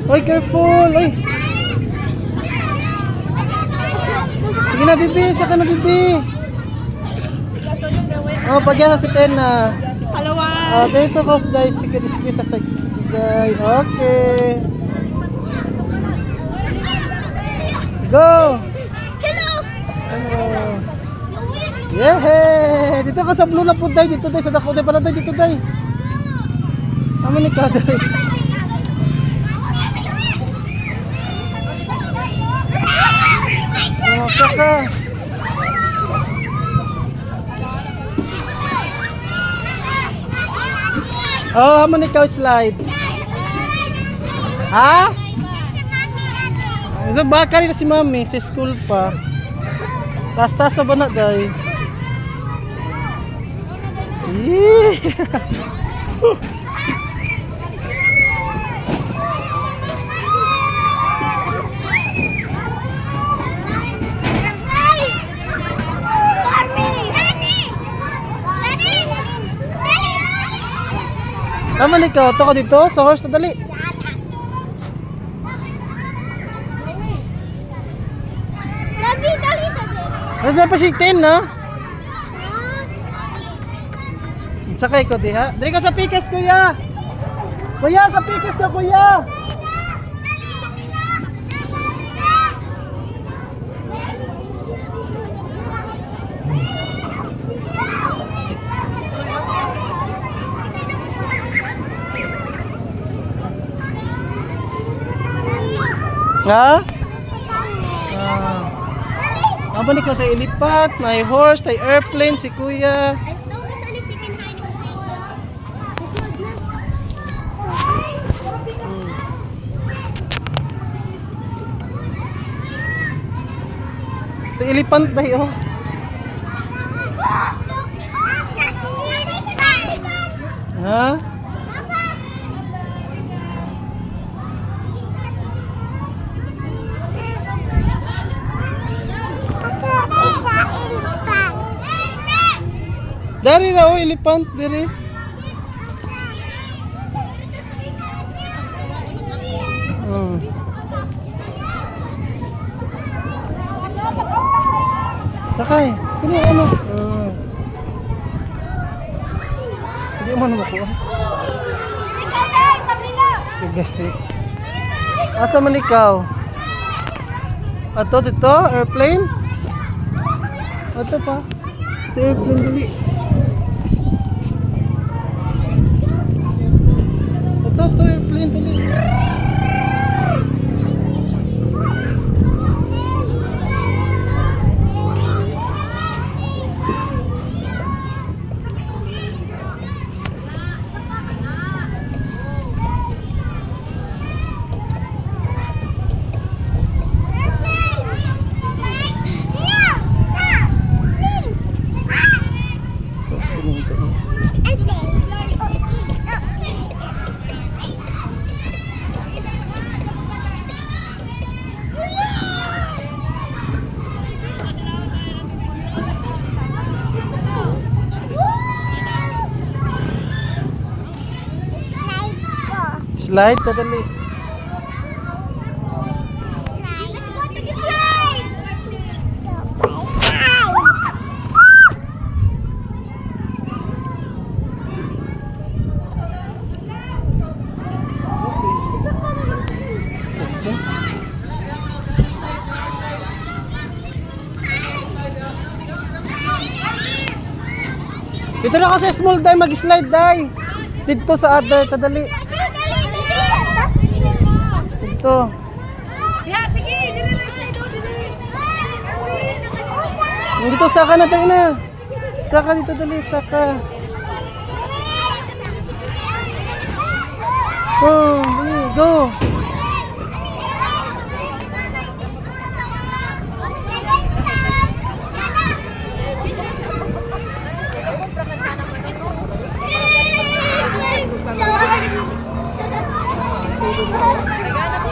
Oy, careful. Oy. Sige na, bibi. Saka na, bibi. Oh, pagyan na si Ten na. Kalawan. Dito ko sa day. Sige, diskisa sa day. Okay. Go! Hello. Yeah! Dito ka sa blue na po day. Dito day. Sa dako day pala day. Dito day. Tama ni ka day. Oh, saka. Oh, haman ikaw slide. Ha? Ito ba kanina si Mami sa school pa. Tas-tas ba na day? Haman ikaw, to ko dito sa horse na dali. Ano pa si Ten, no? Sakay ko diha. Dali ka sa pikas, kuya. Kuya, sa pikas ka, kuya. Ha? Aba ni ko tayo ilipat, may horse, tayo airplane, si kuya. Tayo ilipan tayo. Ha? Dari na, oh, elephant, dari. Sakay. Ini ano? Hindi mo makuha. Tigas. Asa man ikaw? Ato dito, airplane? Ato pa. Ito airplane dali. Ito airplane dali. Slide ka dali. Let's go to the slide. Dito na ako sa small day, mag-slide day. Dito sa other, kadali. Dito. Ya, sige, dili na slide dili. Dito saka na tayo na. Saka dito dali, saka. Oh, dali, go. Nagana